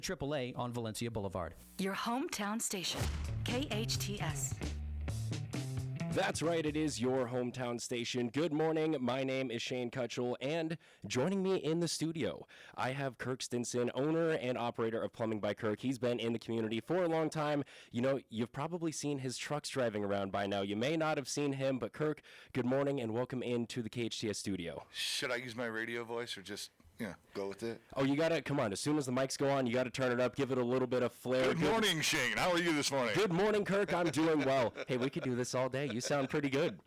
AAA on Valencia Boulevard. Your hometown station, KHTS. That's right, it is your hometown station. Good morning, my name is Shane Cutchall, and joining me in the studio, I have Kirk Stinson, owner and operator of Plumbing by Kirk. He's been in the community for a long time. You know, you've probably seen his trucks driving around by now. You may not have seen him, but Kirk, good morning and welcome into the KHTS studio. Should I use my radio voice or just... yeah, go with it. Oh, you gotta, come on, as soon as the mics go on, you gotta turn it up, give it a little bit of flair. Good morning, Shane. How are you this morning? Good morning, Kirk. I'm doing well. Hey, we could do this all day. You sound pretty good.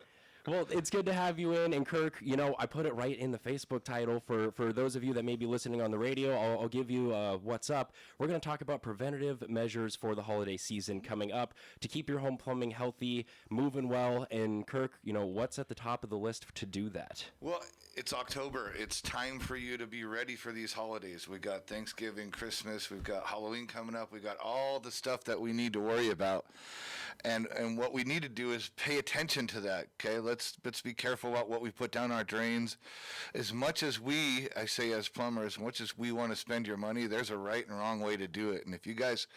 Well, it's good to have you in. And Kirk, you know, I put it right in the Facebook title for those of you that may be listening on the radio. I'll give you what's up. We're going to talk about preventative measures for the holiday season coming up to keep your home plumbing healthy, moving well. And Kirk, you know, what's at the top of the list to do that? Well, it's October. It's time for you to be ready for these holidays. We got Thanksgiving, Christmas, we've got Halloween coming up. We got all the stuff that we need to worry about. And what we need to do is pay attention to that, okay? Let's be careful about what we put down our drains. As much as I say as plumbers, as much as we want to spend your money, there's a right and wrong way to do it. And if you guys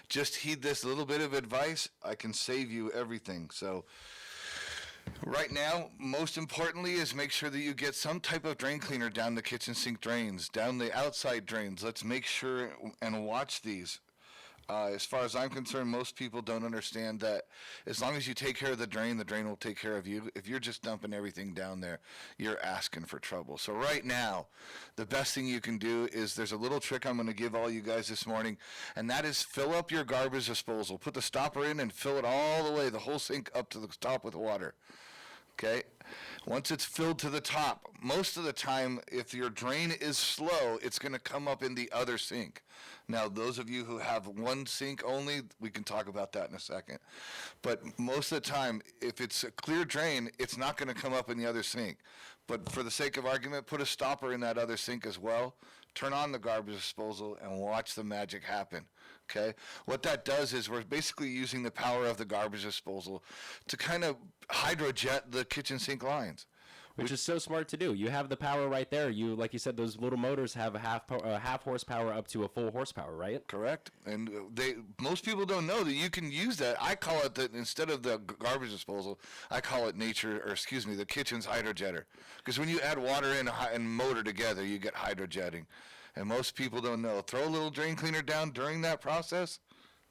just heed this little bit of advice, I can save you everything. So right now, most importantly is make sure that you get some type of drain cleaner down the kitchen sink drains, down the outside drains. Let's make sure and watch these. As far as I'm concerned, most people don't understand that as long as you take care of the drain will take care of you. If you're just dumping everything down there, you're asking for trouble. So right now, the best thing you can do is there's a little trick I'm going to give all you guys this morning, and that is fill up your garbage disposal. Put the stopper in and fill it all the way, the whole sink up to the top with water. Okay? Once it's filled to the top, most of the time, if your drain is slow, it's going to come up in the other sink. Now, those of you who have one sink only, we can talk about that in a second. But most of the time, if it's a clear drain, it's not going to come up in the other sink. But for the sake of argument, put a stopper in that other sink as well. Turn on the garbage disposal and watch the magic happen. Okay? What that does is we're basically using the power of the garbage disposal to kind of hydrojet the kitchen sink lines. Which is so smart to do. You have the power right there. You, like you said, those little motors have a half horsepower up to a full horsepower, right? Correct. And most people don't know that you can use that. I call it that instead of the garbage disposal, I call it the kitchen's hydrojetter. Because when you add water and motor together, you get hydrojetting. And most people don't know. Throw a little drain cleaner down during that process.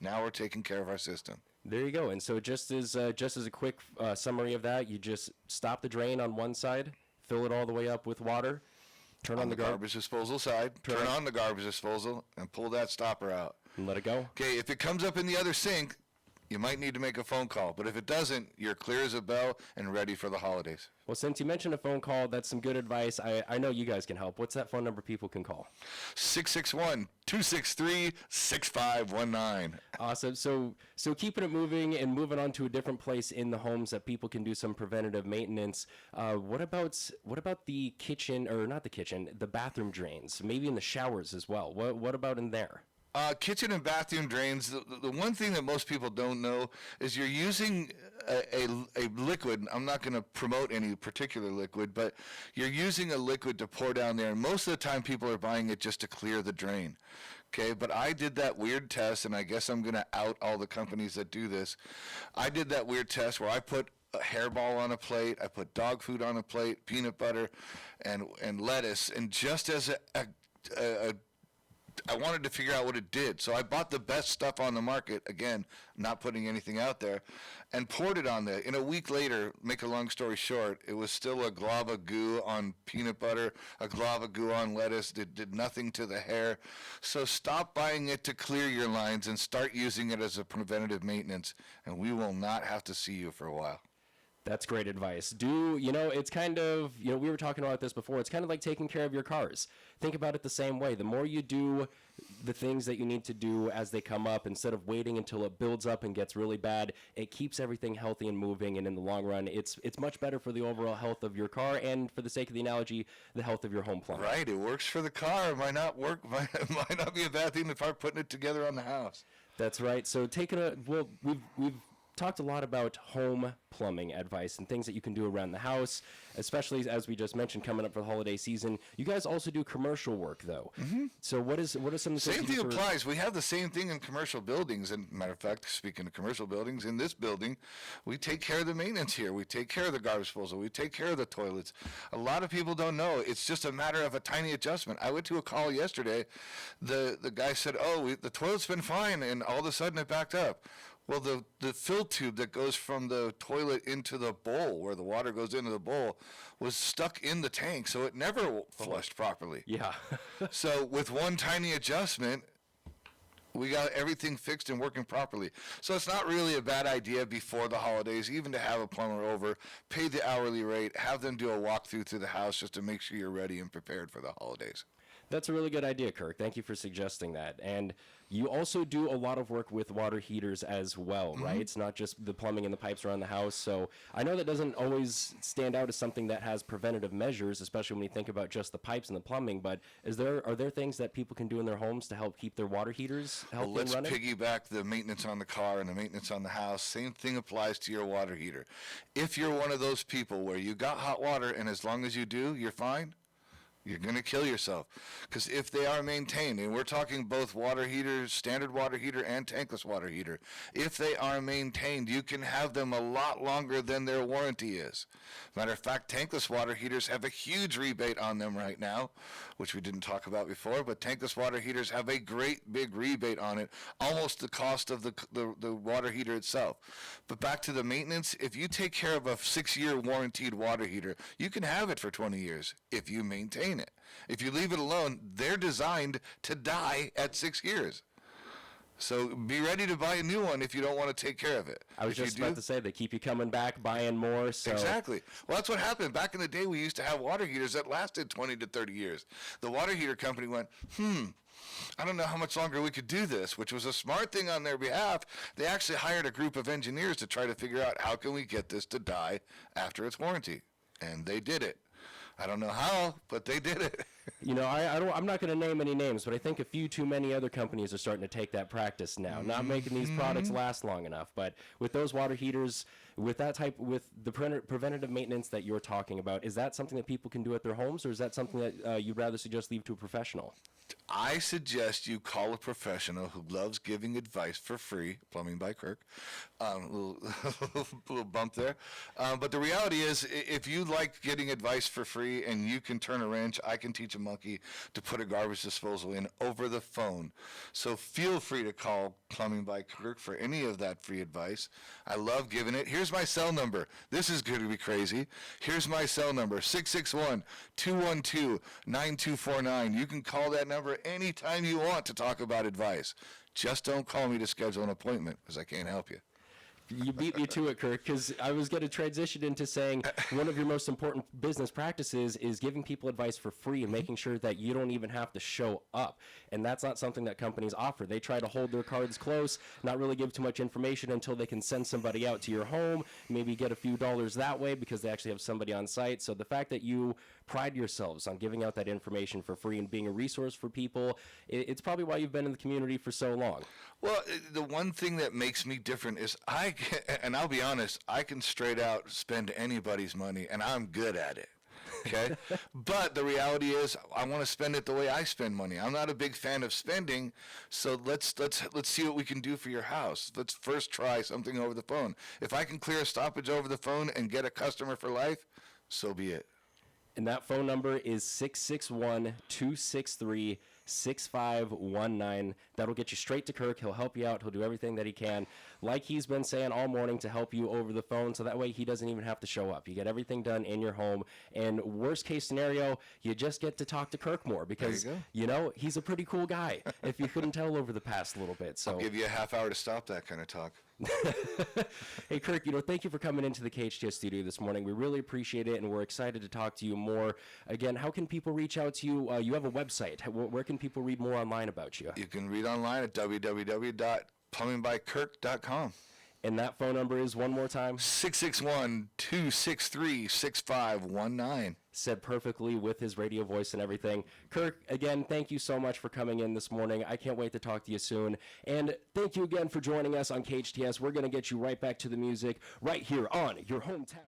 Now we're taking care of our system. There you go. And so just as a quick summary of that, you just stop the drain on one side, fill it all the way up with water, turn on the garbage disposal side, turn on the garbage disposal, and pull that stopper out. And let it go. Okay, if it comes up in the other sink, you might need to make a phone call. But if it doesn't, you're clear as a bell and ready for the holidays. Well, since you mentioned a phone call, that's some good advice. I know you guys can help. What's that phone number people can call? 661-263-6519. Awesome. So keeping it moving and moving on to a different place in the homes that people can do some preventative maintenance. What about the kitchen, or not the kitchen, the bathroom drains, maybe in the showers as well? What about in there? Kitchen and bathroom drains, the one thing that most people don't know is you're using a liquid. I'm not going to promote any particular liquid, but you're using a liquid to pour down there. And most of the time people are buying it just to clear the drain. Okay, but I did that weird test, and I guess I'm going to out all the companies that do this. I did that weird test where I put a hairball on a plate, I put dog food on a plate, peanut butter, and lettuce, and just as I wanted to figure out what it did. So I bought the best stuff on the market, again, not putting anything out there, and poured it on there. In a week later, make a long story short, it was still a glob of goo on peanut butter, a glob of goo on lettuce. It did nothing to the hair. So stop buying it to clear your lines and start using it as a preventative maintenance, and we will not have to see you for a while. That's great advice. It's kind of, we were talking about this before. It's kind of like taking care of your cars. Think about it the same way. The more you do the things that you need to do as they come up, instead of waiting until it builds up and gets really bad, it keeps everything healthy and moving. And in the long run, it's much better for the overall health of your car and, for the sake of the analogy, the health of your home plumbing. Right. It works for the car. It might not work. It might not be a bad thing to start putting it together on the house. That's right. So we've talked a lot about home plumbing advice and things that you can do around the house, especially as we just mentioned coming up for the holiday season. You guys also do commercial work, though. So what are some of the things Same you thing do for- applies. We have the same thing in commercial buildings. And matter of fact, speaking of commercial buildings, in this building, we take care of the maintenance here. We take care of the garbage disposal. We take care of the toilets. A lot of people don't know. It's just a matter of a tiny adjustment. I went to a call yesterday. The guy said, "Oh, the toilet's been fine," and all of a sudden it backed up. Well, the fill tube that goes from the toilet into the bowl, where the water goes into the bowl, was stuck in the tank, so it never flushed properly. Yeah. So with one tiny adjustment, we got everything fixed and working properly. So it's not really a bad idea before the holidays, even to have a plumber over, pay the hourly rate, have them do a walkthrough through the house just to make sure you're ready and prepared for the holidays. That's a really good idea, Kirk. Thank you for suggesting that. And you also do a lot of work with water heaters as well, right? It's not just the plumbing and the pipes around the house. So I know that doesn't always stand out as something that has preventative measures, especially when you think about just the pipes and the plumbing. But are there things that people can do in their homes to help keep their water heaters healthy Well, let's and running? piggyback the maintenance on the car and the maintenance on the house. Same thing applies to your water heater. If you're one of those people where you got hot water and as long as you do, you're fine, you're going to kill yourself. Because if they are maintained, and we're talking both water heaters, standard water heater and tankless water heater, if they are maintained, you can have them a lot longer than their warranty is. Matter of fact, tankless water heaters have a huge rebate on them right now, which we didn't talk about before, but tankless water heaters have a great big rebate on it, almost the cost of the water heater itself. But back to the maintenance, if you take care of a 6-year warranted water heater, you can have it for 20 years if you maintain it. If you leave it alone, they're designed to die at 6 years. So be ready to buy a new one if you don't want to take care of it. I was If you just do- about to say, they keep you coming back, buying more. So Exactly. Well, that's what happened. Back in the day, we used to have water heaters that lasted 20 to 30 years. The water heater company went, I don't know how much longer we could do this, which was a smart thing on their behalf. They actually hired a group of engineers to try to figure out how can we get this to die after its warranty. And they did it. I don't know how, but they did it. You know, I'm not going to name any names, but I think a few too many other companies are starting to take that practice now, not making these products last long enough. But with those water heaters, with the preventative maintenance that you're talking about, is that something that people can do at their homes, or is that something that you'd rather suggest leave to a professional? I suggest you call a professional who loves giving advice for free. Plumbing by Kirk. Little bump there. But the reality is, if you like getting advice for free and you can turn a wrench, I can teach a monkey to put a garbage disposal in over the phone. So feel free to call Plumbing by Kirk for any of that free advice. I love giving it. Here's my cell number. This is going to be crazy. Here's my cell number, 661-212-9249. You can call that number anytime you want to talk about advice. Just don't call me to schedule an appointment because I can't help you. You beat me to it, Kirk, because I was going to transition into saying one of your most important business practices is giving people advice for free and making sure that you don't even have to show up. And that's not something that companies offer. They try to hold their cards close, not really give too much information until they can send somebody out to your home, maybe get a few dollars that way because they actually have somebody on site. So the fact that you pride yourselves on giving out that information for free and being a resource for people, it's probably why you've been in the community for so long. Well, the one thing that makes me different is and I'll be honest, I can straight out spend anybody's money, and I'm good at it. Okay, but the reality is, I want to spend it the way I spend money. I'm not a big fan of spending, so let's see what we can do for your house. Let's first try something over the phone. If I can clear a stoppage over the phone and get a customer for life, so be it. And that phone number is 661-263-6519. That'll get you straight to Kirk. He'll help you out. He'll do everything that he can, like he's been saying all morning, to help you over the phone, so that way he doesn't even have to show up. You get everything done in your home. And worst case scenario, you just get to talk to Kirk more because, you know, he's a pretty cool guy, if you couldn't tell over the past little bit. So I'll give you a half hour to stop that kind of talk. Hey, Kirk, thank you for coming into the KHTS studio this morning. We really appreciate it, and we're excited to talk to you more. Again, how can people reach out to you? You have a website. Where can people read more online about you? You can read online at www.plumbingbykirk.com. And that phone number is, one more time? 661-263-6519. said perfectly with his radio voice and everything. Kirk, again, thank you so much for coming in this morning. I can't wait to talk to you soon. And thank you again for joining us on KHTS. We're going to get you right back to the music right here on your hometown.